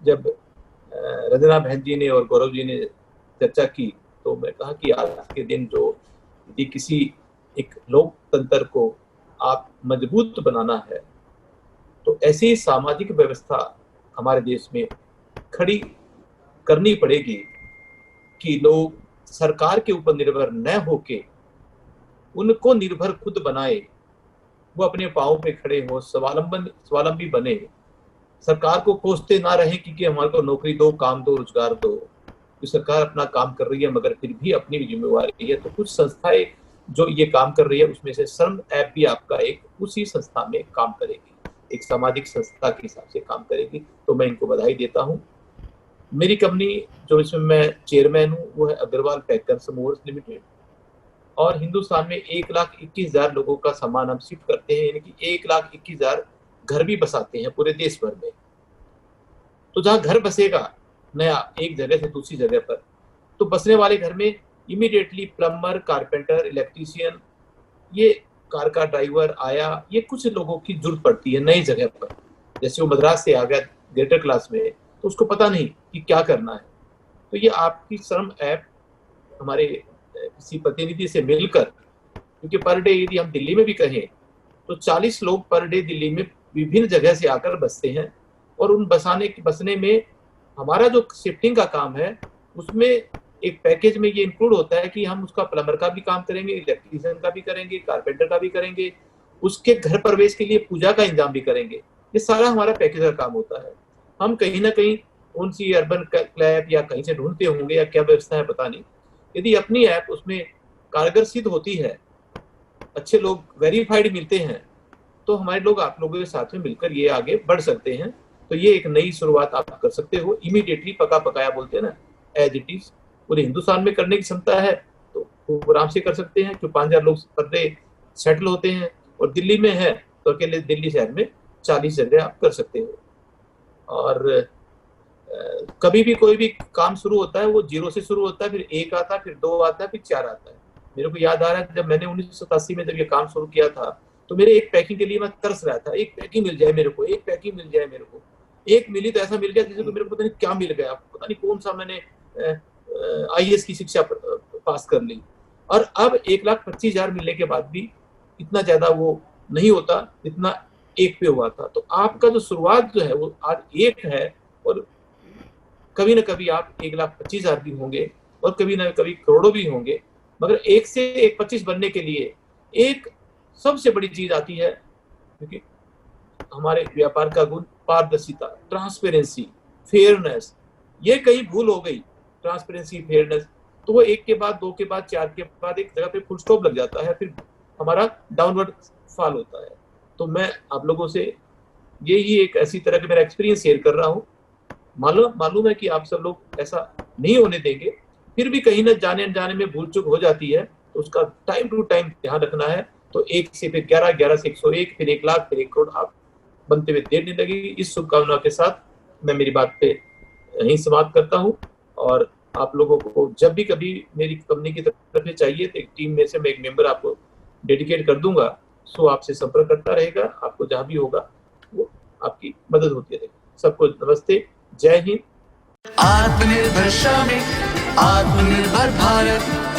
जब रंजना बहन जी ने और गौरव जी ने चर्चा की, तो मैं कहा कि आज के दिन जो यदि किसी एक लोकतंत्र को आप मजबूत बनाना है, तो ऐसी सामाजिक व्यवस्था हमारे देश में खड़ी करनी पड़ेगी कि लोग सरकार के ऊपर निर्भर न होके उनको निर्भर खुद बनाए, वो अपने पाँव पे खड़े हो, स्वावलंबी बने, सरकार को कोसते ना रहें कि हमारे को नौकरी दो, काम दो, रोजगार दो। तो सरकार अपना काम कर रही है मगर फिर भी अपनी भी जिम्मेवारी है। तो कुछ संस्थाएं जो ये काम कर रही है, उसमें से श्रम ऐप भी आपका एक उसी संस्था में काम करेगी, एक सामाजिक संस्था के हिसाब से काम करेगी। तो मैं इनको बधाई देता हूँ। मेरी कंपनी जो इसमें मैं चेयरमैन हूँ वो है अग्रवाल पैकर्स मोर्स लिमिटेड, और हिंदुस्तान में 1,21,000 लोगों का सामान हम शिफ्ट करते हैं, यानी कि 1,21,000 घर भी बसाते हैं पूरे देश भर में। तो जहां घर बसेगा नया एक जगह से दूसरी जगह पर, तो बसने वाले घर में इमीडिएटली प्लम्बर, कारपेंटर, इलेक्ट्रीशियन, ये कार का ड्राइवर आया, ये कुछ लोगों की जरूरत पड़ती है नई जगह पर। जैसे वो मद्रास से आ गया ग्रेटर क्लास में, तो उसको पता नहीं कि क्या करना है। तो ये आपकी श्रम ऐप हमारे किसी प्रतिनिधि से मिलकर, क्योंकि पर डे यदि हम दिल्ली में भी कहें तो 40 लोग पर डे दिल्ली में विभिन्न जगह से आकर बसते हैं, और उन बसने में हमारा जो शिफ्टिंग का काम है उसमें एक पैकेज में ये इंक्लूड होता है कि हम उसका प्लम्बर का भी काम करेंगे, इलेक्ट्रीशियन का भी करेंगे, कारपेंटर का भी करेंगे, उसके घर प्रवेश के लिए पूजा का इंतजाम भी करेंगे। ये सारा हमारा पैकेज का काम होता है। हम कहीं ना कहीं कौन सी अर्बन क्लैब या कहीं से ढूंढते होंगे या क्या व्यवस्था है पता नहीं। यदि अपनी ऐप उसमें कारगर सिद्ध होती है, अच्छे लोग वेरीफाइड मिलते हैं, तो हमारे लोग आप लोगों के साथ में मिलकर ये आगे बढ़ सकते हैं। तो ये एक नई शुरुआत आप कर सकते हो इमीडिएटली, पका पकाया बोलते हैं ना, एज इट इज। पूरे हिंदुस्तान में करने की क्षमता है तो वो आराम से कर सकते हैं, क्योंकि 5,000 लोग पर डे सेटल होते हैं, और दिल्ली में है तो अकेले दिल्ली शहर में 40 जगह आप कर सकते हो। और कभी भी कोई भी काम शुरू होता है वो 0 से शुरू होता है, फिर 1 आता है, फिर 2 आता है, फिर 4 आता है। मेरे को याद आ रहा है जब मैंने 1987 में जब ये काम शुरू किया था, तो मेरे एक पैकिंग के लिए मैं तरस रहा था, एक पैकिंग मिल जाए मेरे को, एक पैकिंग मिल जाए मेरे को। एक मिली तो ऐसा मिल गया जैसे मेरे को पता नहीं क्या मिल गया, पता नहीं कौन सा मैंने IAS की शिक्षा पास कर ली। और अब 1,25,000 मिलने के बाद भी इतना ज्यादा वो नहीं होता जितना एक पे हुआ था। तो आपका जो शुरुआत जो है वो आज एक है, और कभी ना कभी आप 1,25,000 भी होंगे, और कभी ना कभी करोड़ों भी होंगे। मगर 1 से 1,25 बनने के लिए एक सबसे बड़ी चीज आती है, क्योंकि हमारे व्यापार का गुण पारदर्शिता, ट्रांसपेरेंसी, फेयरनेस। ये कहीं भूल हो गई, ट्रांसपेरेंसी, फेयरनेस, तो वो 1 के बाद 2 के बाद 4 के बाद एक जगह पे फुल स्टॉप लग जाता है, फिर हमारा डाउनवर्ड फॉल होता है। तो मैं आप लोगों से यही एक ऐसी तरह का मेरा एक्सपीरियंस शेयर कर रहा हूँ। मालूम है कि आप सब लोग ऐसा नहीं होने देंगे, फिर भी कहीं ना जाने अनजाने में भूल चूक हो जाती है, तो उसका टाइम टू टाइम ध्यान रखना है। तो 1 से फिर 11, 11 से 101, फिर 1,00,000, फिर 1 करोड़ आप बनते हुए देर नहीं लगेगी। इस शुभकामना के साथ मैं मेरी बात पे यहीं समाप्त करता हूँ। और आप लोगों को जब भी कभी मेरी कंपनी की तरफ से चाहिए तो एक टीम में से मैं एक मेंबर आपको डेडिकेट कर दूंगा, सो आपसे संपर्क करता रहेगा। आपको जहां भी होगा वो आपकी मदद होती रहेगी। सबको नमस्ते, जय हिंद। आत्मनिर्भर श्रमिक, आत्मनिर्भर भारत।